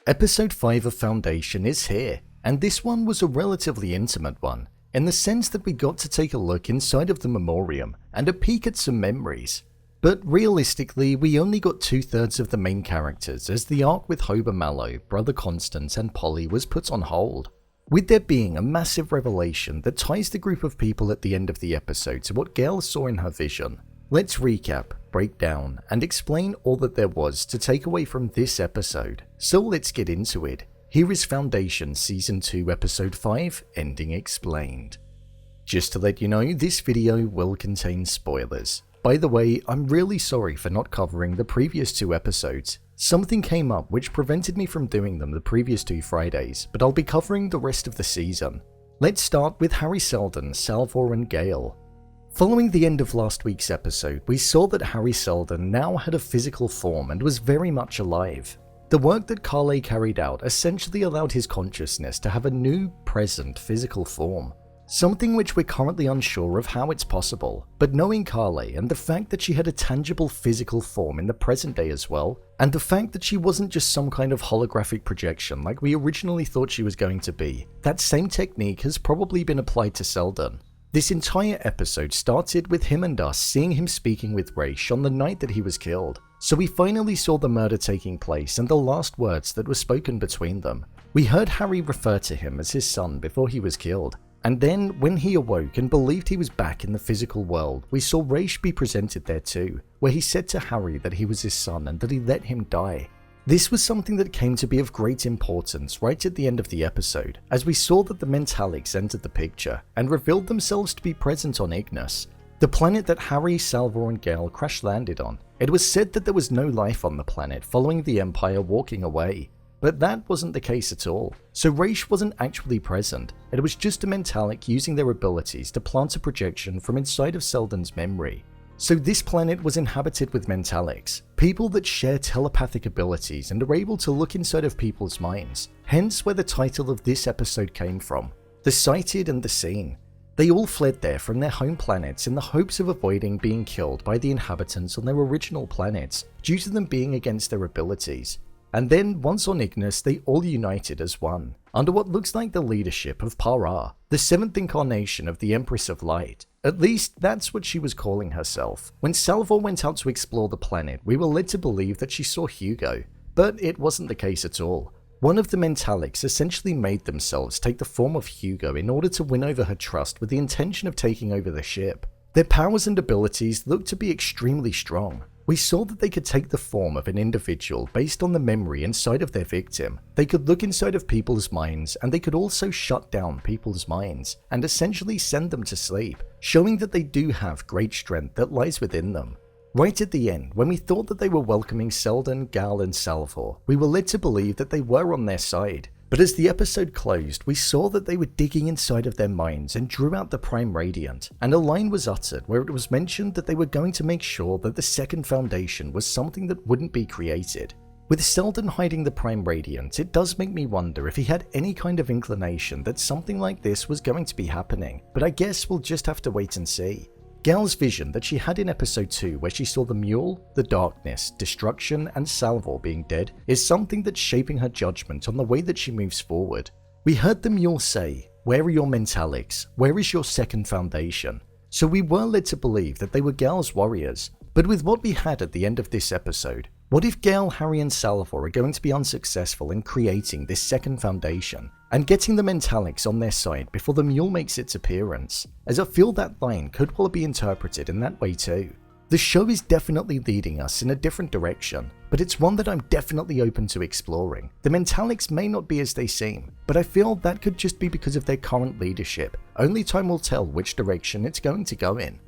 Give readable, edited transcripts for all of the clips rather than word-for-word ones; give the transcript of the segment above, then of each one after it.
Episode 5 of Foundation is here, and this one was a relatively intimate one, in the sense that we got to take a look inside of the memoriam and a peek at some memories. But realistically, we only got 2/3 of the main characters as the arc with Hober Mallow, Brother Constance and Polly was put on hold, with there being a massive revelation that ties the group of people at the end of the episode to what Gaal saw in her vision. Let's recap, break down, and explain all that there was to take away from this episode. So let's get into it. Here is Foundation Season 2 Episode 5, Ending Explained. Just to let you know, this video will contain spoilers. By the way, I'm really sorry for not covering the previous 2 episodes. Something came up which prevented me from doing them the previous 2 Fridays, but I'll be covering the rest of the season. Let's start with Seldon, Salvor and Gaal. Following the end of last week's episode, we saw that Seldon now had a physical form and was very much alive. The work that Gaal carried out essentially allowed his consciousness to have a new, present physical form. Something which we're currently unsure of how it's possible, but knowing Gaal and the fact that she had a tangible physical form in the present day as well, and the fact that she wasn't just some kind of holographic projection like we originally thought she was going to be, that same technique has probably been applied to Seldon. This entire episode started with him and us seeing him speaking with Raish on the night that he was killed, so we finally saw the murder taking place and the last words that were spoken between them. We heard Harry refer to him as his son before he was killed, and then when he awoke and believed he was back in the physical world, we saw Raish be presented there too, where he said to Harry that he was his son and that he let him die. This was something that came to be of great importance right at the end of the episode, as we saw that the Mentalics entered the picture and revealed themselves to be present on Ignus, the planet that Harry, Salvor and Gaal crash-landed on. It was said that there was no life on the planet following the Empire walking away, but that wasn't the case at all. So Raish wasn't actually present, it was just a Mentalic using their abilities to plant a projection from inside of Seldon's memory. So this planet was inhabited with Mentalics, people that share telepathic abilities and are able to look inside of people's minds, hence where the title of this episode came from, The Sighted and the Seen. They all fled there from their home planets in the hopes of avoiding being killed by the inhabitants on their original planets due to them being against their abilities. And then, once on Ignus, they all united as one, under what looks like the leadership of Para, the 7th incarnation of the Empress of Light. At least, that's what she was calling herself. When Salvor went out to explore the planet, we were led to believe that she saw Hugo, but it wasn't the case at all. One of the Mentalics essentially made themselves take the form of Hugo in order to win over her trust with the intention of taking over the ship. Their powers and abilities looked to be extremely strong. We saw that they could take the form of an individual based on the memory inside of their victim. They could look inside of people's minds, and they could also shut down people's minds and essentially send them to sleep, showing that they do have great strength that lies within them. Right at the end, when we thought that they were welcoming Seldon, Gaal and Salvor, we were led to believe that they were on their side. But as the episode closed, we saw that they were digging inside of their minds and drew out the Prime Radiant, and a line was uttered where it was mentioned that they were going to make sure that the second foundation was something that wouldn't be created. With Seldon hiding the Prime Radiant, it does make me wonder if he had any kind of inclination that something like this was going to be happening, but I guess we'll just have to wait and see. Gaal's vision that she had in episode 2 where she saw the mule, the darkness, destruction and Salvor being dead is something that's shaping her judgment on the way that she moves forward. We heard the mule say, "Where are your Mentalics? Where is your second foundation?" So we were led to believe that they were Gaal's warriors. But with what we had at the end of this episode, what if Gaal, Harry and Salvor are going to be unsuccessful in creating this second foundation and getting the Mentalics on their side before the mule makes its appearance? As I feel that line could well be interpreted in that way too. The show is definitely leading us in a different direction, but it's one that I'm definitely open to exploring. The Mentalics may not be as they seem, but I feel that could just be because of their current leadership. Only time will tell which direction it's going to go in.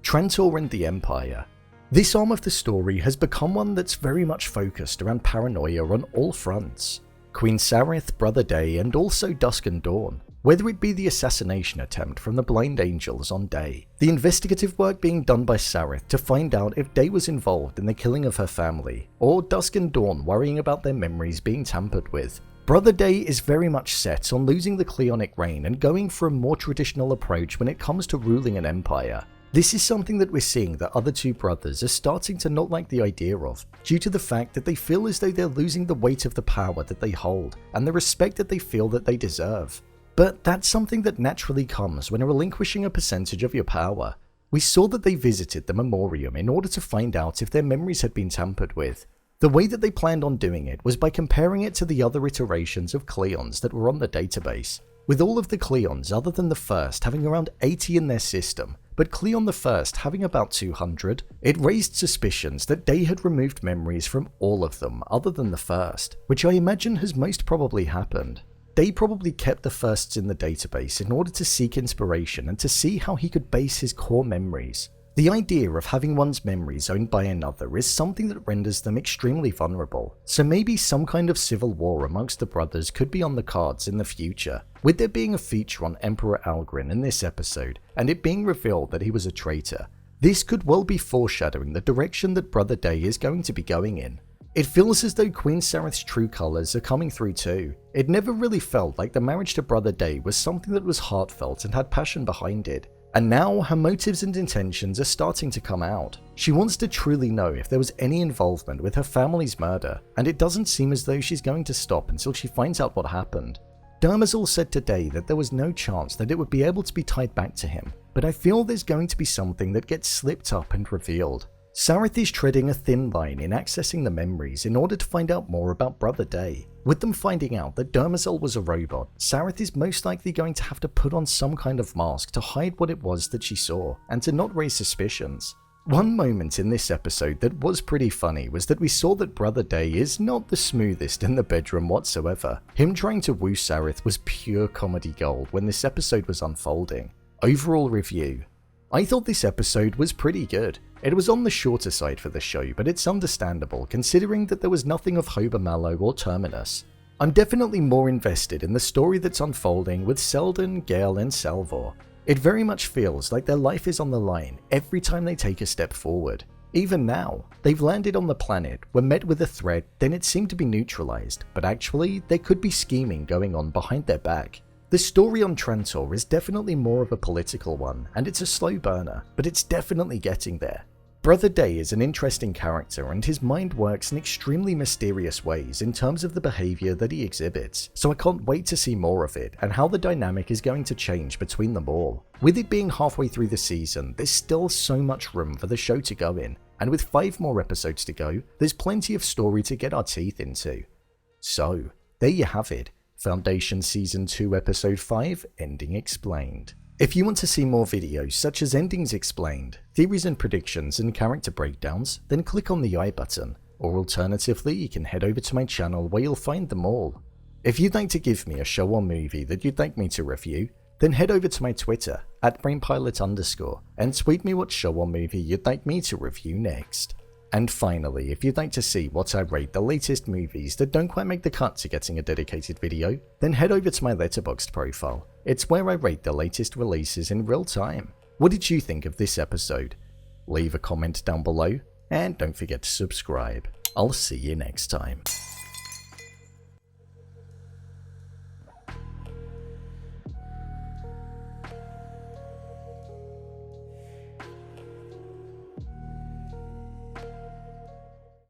Trantor and the Empire. This arm of the story has become one that's very much focused around paranoia on all fronts. Queen Sareth, Brother Day, and also Dusk and Dawn. Whether it be the assassination attempt from the Blind Angels on Day, the investigative work being done by Sareth to find out if Day was involved in the killing of her family, or Dusk and Dawn worrying about their memories being tampered with. Brother Day is very much set on losing the Cleonic reign and going for a more traditional approach when it comes to ruling an empire. This is something that we're seeing the other two brothers are starting to not like the idea of, due to the fact that they feel as though they're losing the weight of the power that they hold and the respect that they feel that they deserve. But that's something that naturally comes when relinquishing a percentage of your power. We saw that they visited the memoriam in order to find out if their memories had been tampered with. The way that they planned on doing it was by comparing it to the other iterations of Cleons that were on the database, with all of the Cleons other than the first having around 80 in their system, but Cleon the First having about 200, it raised suspicions that Day had removed memories from all of them other than the first, which I imagine has most probably happened. Day probably kept the firsts in the database in order to seek inspiration and to see how he could base his core memories. The idea of having one's memories owned by another is something that renders them extremely vulnerable, so maybe some kind of civil war amongst the brothers could be on the cards in the future, with there being a feature on Emperor Algrin in this episode, and it being revealed that he was a traitor. This could well be foreshadowing the direction that Brother Day is going to be going in. It feels as though Queen Sareth's true colours are coming through too. It never really felt like the marriage to Brother Day was something that was heartfelt and had passion behind it. And now her motives and intentions are starting to come out. She wants to truly know if there was any involvement with her family's murder, and it doesn't seem as though she's going to stop until she finds out what happened. Dermazal said today that there was no chance that it would be able to be tied back to him, but I feel there's going to be something that gets slipped up and revealed. Sareth is treading a thin line in accessing the memories in order to find out more about Brother Day. With them finding out that Dermazal was a robot, Sareth is most likely going to have to put on some kind of mask to hide what it was that she saw, and to not raise suspicions. One moment in this episode that was pretty funny was that we saw that Brother Day is not the smoothest in the bedroom whatsoever. Him trying to woo Sareth was pure comedy gold when this episode was unfolding. Overall review. I thought this episode was pretty good. It was on the shorter side for the show, but it's understandable considering that there was nothing of Hober Mallow or Terminus. I'm definitely more invested in the story that's unfolding with Seldon, Gaal and Salvor. It very much feels like their life is on the line every time they take a step forward. Even now, they've landed on the planet, were met with a threat, then it seemed to be neutralized, but actually there could be scheming going on behind their back. The story on Trantor is definitely more of a political one, and it's a slow burner, but it's definitely getting there. Brother Day is an interesting character, and his mind works in extremely mysterious ways in terms of the behavior that he exhibits, so I can't wait to see more of it and how the dynamic is going to change between them all. With it being halfway through the season, there's still so much room for the show to go in, and with 5 more episodes to go, there's plenty of story to get our teeth into. So, there you have it. Foundation Season 2 Episode 5, Ending Explained. If you want to see more videos such as Endings Explained, theories and predictions and character breakdowns, then click on the I button, or alternatively you can head over to my channel where you'll find them all. If you'd like to give me a show or movie that you'd like me to review, then head over to my Twitter, @brainpilot_, and tweet me what show or movie you'd like me to review next. And finally, if you'd like to see what I rate the latest movies that don't quite make the cut to getting a dedicated video, then head over to my Letterboxd profile. It's where I rate the latest releases in real time. What did you think of this episode? Leave a comment down below, and don't forget to subscribe. I'll see you next time.